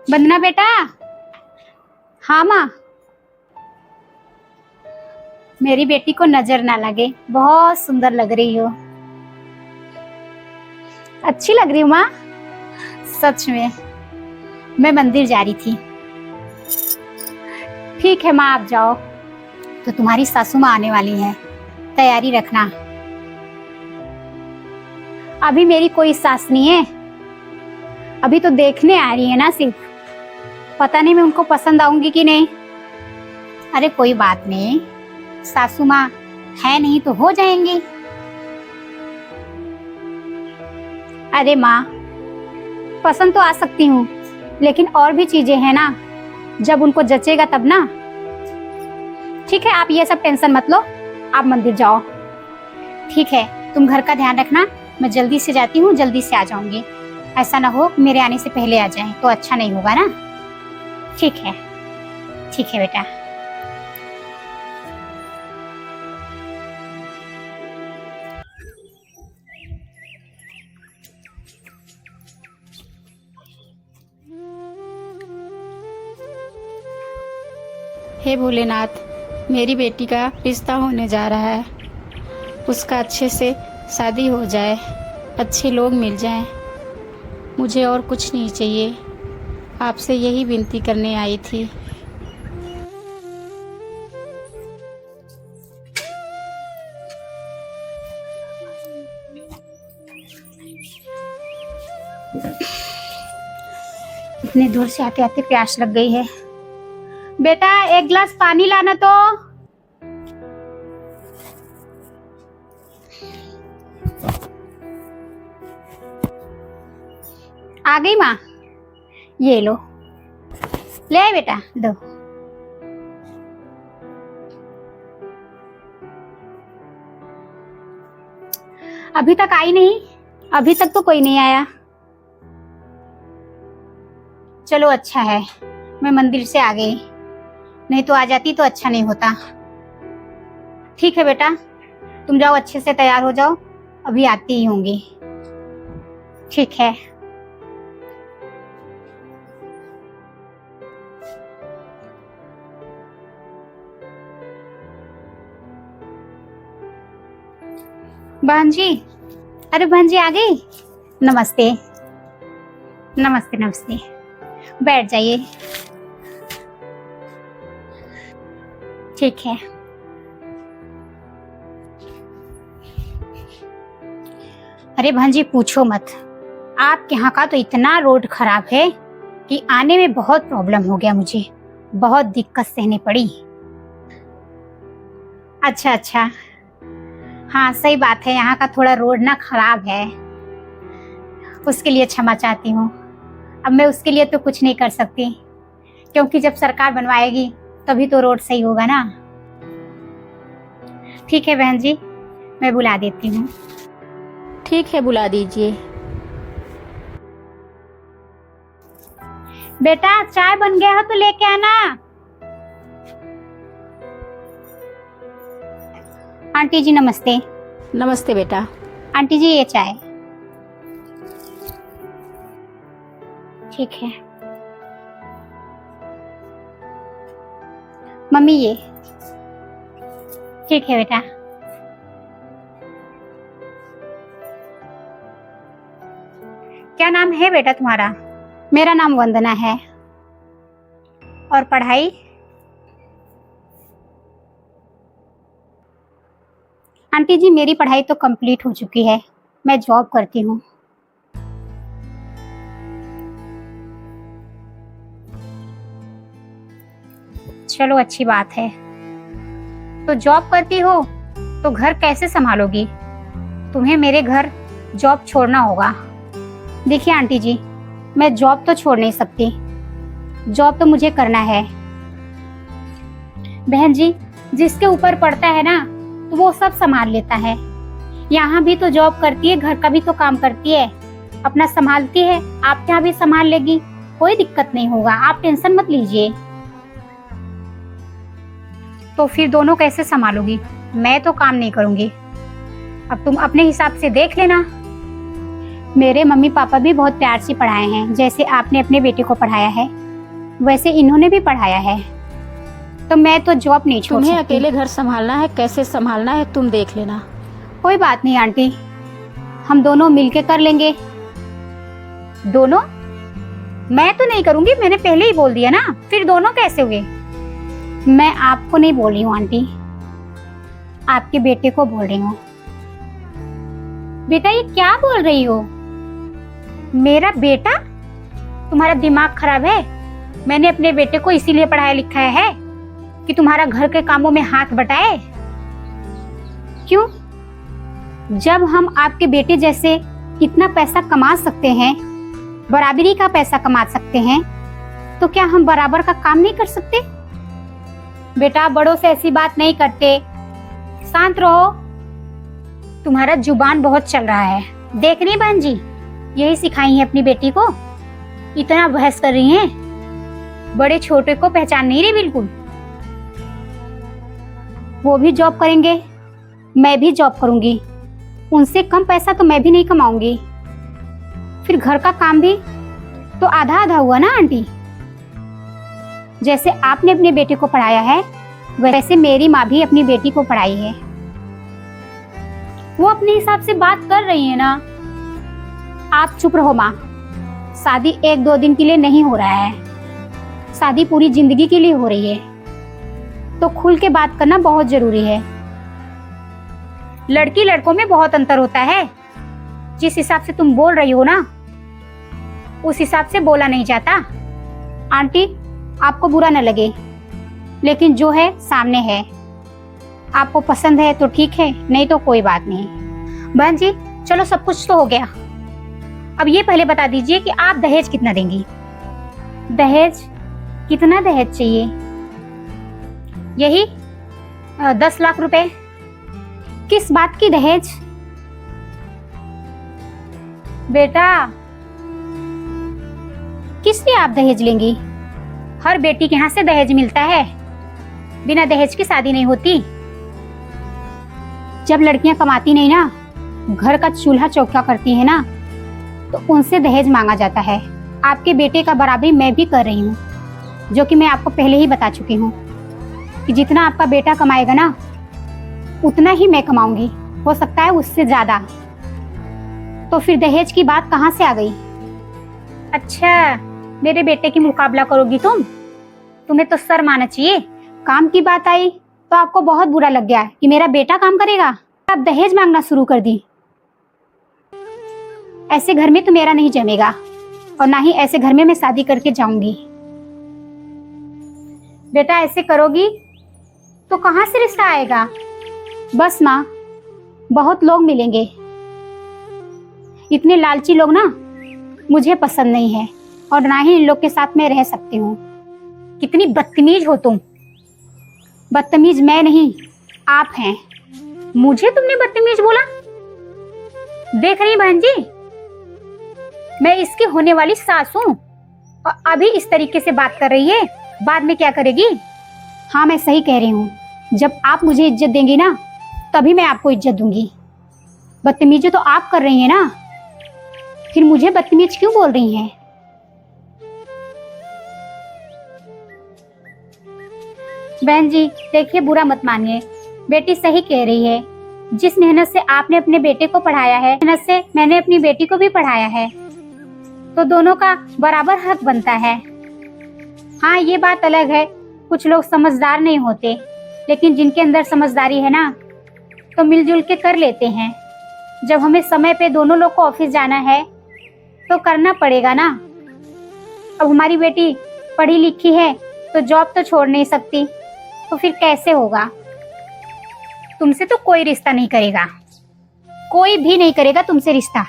वंदना बेटा। हाँ माँ। मेरी बेटी को नजर ना लगे, बहुत सुंदर लग रही हो। अच्छी लग रही हूँ माँ। सच में मैं मंदिर जा रही थी। ठीक है माँ, आप जाओ। तो तुम्हारी सासू माँ आने वाली है, तैयारी रखना। अभी मेरी कोई सास नहीं है, अभी तो देखने आ रही है ना सिर्फ। पता नहीं मैं उनको पसंद आऊंगी कि नहीं। अरे कोई बात नहीं, सासू माँ है नहीं तो हो जाएंगी। अरे माँ, पसंद तो आ सकती हूँ, लेकिन और भी चीजें हैं ना, जब उनको जचेगा तब ना। ठीक है, आप ये सब टेंशन मत लो, आप मंदिर जाओ। ठीक है, तुम घर का ध्यान रखना। मैं जल्दी से जाती हूँ, जल्दी से आ जाऊंगी। ऐसा ना हो कि मेरे आने से पहले आ जाएं, तो अच्छा नहीं होगा ना। ठीक है, ठीक है बेटा। हे भोलेनाथ, मेरी बेटी का रिश्ता होने जा रहा है। उसका अच्छे से शादी हो जाए, अच्छे लोग मिल जाएं। मुझे और कुछ नहीं चाहिए, आपसे यही विनती करने आई थी। इतने दूर से आते आते प्यास लग गई है। बेटा एक गिलास पानी लाना तो। आ गई माँ, ये लो। ले आए बेटा, दो। अभी तक आई नहीं? अभी तक तो कोई नहीं आया। चलो अच्छा है, मैं मंदिर से आ गई, नहीं तो आ जाती तो अच्छा नहीं होता। ठीक है बेटा, तुम जाओ, अच्छे से तैयार हो जाओ, अभी आती ही होंगी। ठीक है। बहन जी, अरे बहन जी आ गई। नमस्ते नमस्ते नमस्ते, बैठ जाइए। ठीक है। अरे बहन जी पूछो मत, आपके यहाँ का तो इतना रोड खराब है कि आने में बहुत प्रॉब्लम हो गया, मुझे बहुत दिक्कत सहनी पड़ी। अच्छा अच्छा, हाँ सही बात है, यहाँ का थोड़ा रोड ना खराब है, उसके लिए क्षमा चाहती हूँ। अब मैं उसके लिए तो कुछ नहीं कर सकती, क्योंकि जब सरकार बनवाएगी तभी तो रोड सही होगा ना। ठीक है बहन जी, मैं बुला देती हूँ। ठीक है, बुला दीजिए। बेटा चाय बन गया है तो लेके आना। आंटी जी नमस्ते। नमस्ते बेटा। आंटी जी ये चाय। ठीक है। मम्मी ये। ठीक है बेटा। क्या नाम है बेटा तुम्हारा? मेरा नाम वंदना है। और पढ़ाई? आंटी जी मेरी पढ़ाई तो कंप्लीट हो चुकी है, मैं जॉब करती हूँ। चलो अच्छी बात है। तो जॉब करती हो तो घर कैसे संभालोगी? तुम्हें मेरे घर जॉब छोड़ना होगा। देखिए आंटी जी, मैं जॉब तो छोड़ नहीं सकती, जॉब तो मुझे करना है। बहन जी, जिसके ऊपर पड़ता है ना तो वो सब संभाल लेता है। यहाँ भी तो जॉब करती है, घर का भी तो काम करती है, अपना संभालती है, आप यहाँ भी संभाल लेगी, कोई दिक्कत नहीं होगा, आप टेंशन मत लीजिए। तो फिर दोनों कैसे संभालोगी? मैं तो काम नहीं करूंगी, अब तुम अपने हिसाब से देख लेना। मेरे मम्मी पापा भी बहुत प्यार से पढ़ाए हैं, जैसे आपने अपने बेटे को पढ़ाया है वैसे इन्होंने भी पढ़ाया है। तो मैं तो जॉब नहीं छोड़ तुम्हें सकती। अकेले घर संभालना है, कैसे संभालना है तुम देख लेना। कोई बात नहीं आंटी, हम दोनों मिलके कर लेंगे। दोनों? मैं तो नहीं करूंगी, मैंने पहले ही बोल दिया ना, फिर दोनों कैसे हुए? मैं आपको नहीं बोल रही हूँ आंटी, आपके बेटे को बोल रही हूँ। बेटा ये क्या बोल रही हो? मेरा बेटा? तुम्हारा दिमाग खराब है? मैंने अपने बेटे को इसीलिए पढ़ाया लिखाया है कि तुम्हारा घर के कामों में हाथ बटाए। क्यों? जब हम आपके बेटे जैसे इतना पैसा कमा सकते हैं, बराबरी का पैसा कमा सकते हैं, तो क्या हम बराबर का काम नहीं कर सकते? बेटा बड़ों से ऐसी बात नहीं करते, शांत रहो। तुम्हारा जुबान बहुत चल रहा है। देख रही बहन जी, यही सिखाई है अपनी बेटी को, इतना बहस कर रही हैं, बड़े छोटे को पहचान नहीं रही बिल्कुल। वो भी जॉब करेंगे, मैं भी जॉब करूंगी, उनसे कम पैसा तो मैं भी नहीं कमाऊंगी। फिर घर का काम भी तो आधा आधा हुआ ना आंटी। जैसे आपने अपने बेटे को पढ़ाया है वैसे मेरी माँ भी अपनी बेटी को पढ़ाई है। वो अपने हिसाब से बात कर रही है ना। आप चुप रहो माँ, शादी 1-2 दिन के लिए नहीं हो रहा है, शादी पूरी जिंदगी के लिए हो रही है, तो खुल के बात करना बहुत जरूरी है। लड़की लड़कों में बहुत अंतर होता है। जिस हिसाब से तुम बोल रही हो ना, उस हिसाब से बोला नहीं जाता। आंटी आपको बुरा न लगे, लेकिन जो है सामने है, आपको पसंद है तो ठीक है, नहीं तो कोई बात नहीं। बहन जी चलो सब कुछ तो हो गया, अब ये पहले बता दीजिए कि आप दहेज कितना देंगी? दहेज? कितना दहेज चाहिए? यही 10 लाख रुपए। किस बात की दहेज? बेटा किस लिए आप दहेज लेंगी? हर बेटी के यहाँ से दहेज मिलता है, बिना दहेज की शादी नहीं होती। जब लड़कियां कमाती नहीं ना, घर का चूल्हा चौका करती है ना, तो उनसे दहेज मांगा जाता है। आपके बेटे का बराबरी मैं भी कर रही हूँ, जो कि मैं आपको पहले ही बता चुकी हूँ कि जितना आपका बेटा कमाएगा ना उतना ही मैं कमाऊंगी, हो सकता है उससे ज्यादा। तो फिर दहेज की बात कहाँ से आ गई? अच्छा मेरे बेटे की मुकाबला करोगी तुम? तुम्हें तो शर्म आना चाहिए। काम की बात आई तो आपको बहुत बुरा लग गया कि मेरा बेटा काम करेगा, आप दहेज मांगना शुरू कर दी। ऐसे घर में तो मेरा नहीं जमेगा, और ना ही ऐसे घर में मैं शादी करके जाऊंगी। बेटा ऐसे करोगी तो कहाँ से रिश्ता आएगा? बस माँ, बहुत लोग मिलेंगे, इतने लालची लोग ना मुझे पसंद नहीं है, और ना ही इन लोग के साथ मैं रह सकती हूँ। कितनी बदतमीज हो तुम। बदतमीज मैं नहीं, आप हैं। मुझे तुमने बदतमीज बोला? देख रही बहन जी, मैं इसकी होने वाली सास हूँ, और अभी इस तरीके से बात कर रही है, बाद में क्या करेगी? हाँ मैं सही कह रही हूँ, जब आप मुझे इज्जत देंगी ना तभी मैं आपको इज्जत दूंगी। बदतमीजी तो आप कर रही हैं ना, फिर मुझे बदतमीज क्यों बोल रही हैं? बहन जी देखिए, बुरा मत मानिए, बेटी सही कह रही है। जिस मेहनत से आपने अपने बेटे को पढ़ाया है, मेहनत से मैंने अपनी बेटी को भी पढ़ाया है, तो दोनों का बराबर हक बनता है। हाँ ये बात अलग है, कुछ लोग समझदार नहीं होते, लेकिन जिनके अंदर समझदारी है ना, तो मिलजुल के कर लेते हैं। जब हमें समय पे दोनों लोग को ऑफिस जाना है तो करना पड़ेगा ना। अब हमारी बेटी पढ़ी लिखी है तो जॉब तो छोड़ नहीं सकती, तो फिर कैसे होगा? तुमसे तो कोई रिश्ता नहीं करेगा, कोई भी नहीं करेगा तुमसे रिश्ता।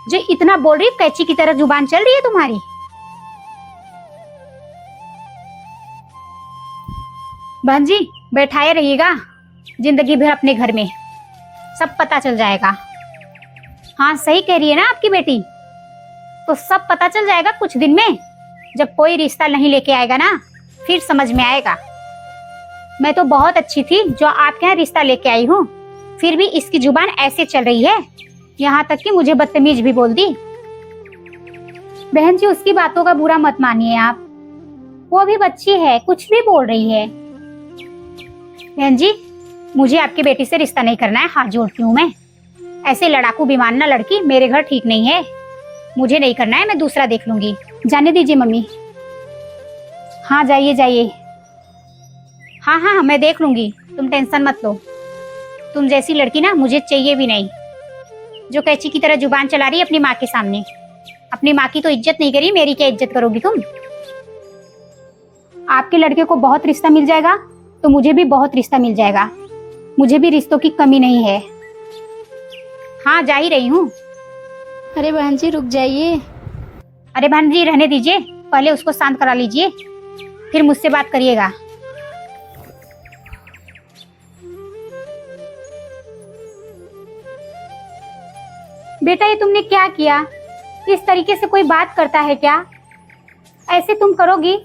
जो इतना बोल रही, कैची की तरह जुबान चल रही है तुम्हारी। बहन जी बैठाए रहिएगा जिंदगी भर अपने घर में, सब पता चल जाएगा। हाँ सही कह रही है ना आपकी बेटी, तो सब पता चल जाएगा कुछ दिन में। जब कोई रिश्ता नहीं लेके आएगा ना, फिर समझ में आएगा। मैं तो बहुत अच्छी थी जो आपके यहाँ रिश्ता लेके आई हूँ, फिर भी इसकी जुबान ऐसे चल रही है यहाँ तक कि मुझे बदतमीज भी बोल दी। बहन जी, उसकी बातों का बुरा मत मानिए आप, वो अभी बच्ची है, कुछ भी बोल रही है। बहन जी, मुझे आपकी बेटी से रिश्ता नहीं करना है, हाथ जोड़ती हूँ मैं। ऐसे लड़ाकू बेईमाना लड़की मेरे घर ठीक नहीं है, मुझे नहीं करना है, मैं दूसरा देख लूंगी। जाने दीजिए मम्मी। हाँ जाइए जाइए। हाँ हाँ मैं देख लूंगी, तुम टेंशन मत लो। तुम जैसी लड़की ना मुझे चाहिए भी नहीं, जो कैची की तरह जुबान चला रही है अपनी माँ के सामने। अपनी माँ की तो इज्जत नहीं करी, मेरी क्या इज्जत करोगी तुम? आपके लड़के को बहुत रिश्ता मिल जाएगा तो मुझे भी बहुत रिश्ता मिल जाएगा, मुझे भी रिश्तों की कमी नहीं है। हाँ जा ही रही हूँ। अरे बहन जी रुक जाइए। अरे बहन जी रहने दीजिए, पहले उसको शांत करा लीजिए, फिर मुझसे बात करिएगा। बेटा ये तुमने क्या किया? इस तरीके से कोई बात करता है क्या? ऐसे तुम करोगी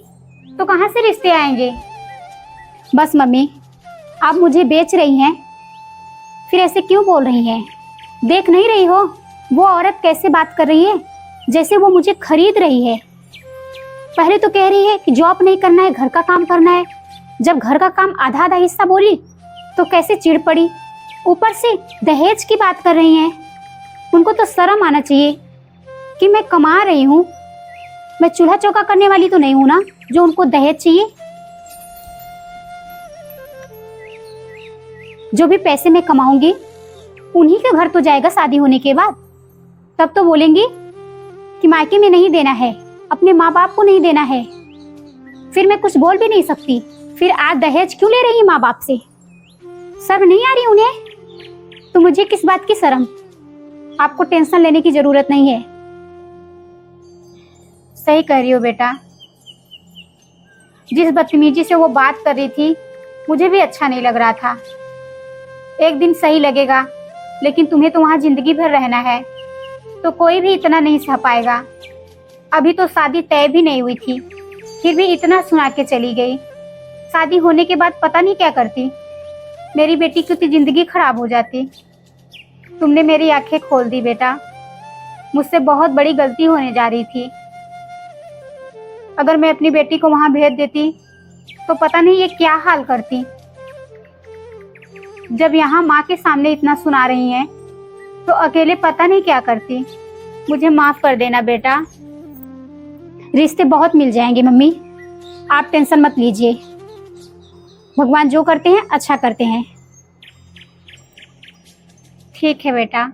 तो कहाँ से रिश्ते आएंगे? बस मम्मी, आप मुझे बेच रही हैं, फिर ऐसे क्यों बोल रही हैं? देख नहीं रही हो वो औरत कैसे बात कर रही है, जैसे वो मुझे खरीद रही है। पहले तो कह रही है कि जॉब नहीं करना है, घर का काम करना है। जब घर का काम आधा आधा हिस्सा बोली तो कैसे चिढ़ पड़ी, ऊपर से दहेज की बात कर रही हैं। उनको तो शर्म आना चाहिए कि मैं कमा रही हूँ, मैं चूल्हा चौका करने वाली तो नहीं हूँ ना जो उनको दहेज चाहिए। जो भी पैसे मैं कमाऊंगी उन्हीं के घर तो जाएगा शादी होने के बाद। तब तो बोलेंगी कि मायके में नहीं देना है, अपने माँ बाप को नहीं देना है, फिर मैं कुछ बोल भी नहीं सकती। फिर आज दहेज क्यों ले रही है माँ बाप से? शर्म नहीं आ रही उन्हें? तो मुझे किस बात की शर्म? आपको टेंशन लेने की जरूरत नहीं है। सही कह रही हो बेटा, जिस बदतमीजी से वो बात कर रही थी मुझे भी अच्छा नहीं लग रहा था। एक दिन सही लगेगा, लेकिन तुम्हें तो वहां जिंदगी भर रहना है, तो कोई भी इतना नहीं सह पाएगा। अभी तो शादी तय भी नहीं हुई थी, फिर भी इतना सुना के चली गई। शादी होने के बाद पता नहीं क्या करती, मेरी बेटी की तो जिंदगी खराब हो जाती। तुमने मेरी आंखें खोल दी बेटा, मुझसे बहुत बड़ी गलती होने जा रही थी। अगर मैं अपनी बेटी को वहां भेज देती तो पता नहीं ये क्या हाल करती। जब यहाँ माँ के सामने इतना सुना रही हैं तो अकेले पता नहीं क्या करती। मुझे माफ कर देना बेटा। रिश्ते बहुत मिल जाएंगे मम्मी, आप टेंशन मत लीजिए। भगवान जो करते हैं अच्छा करते हैं। ठीक है बेटा।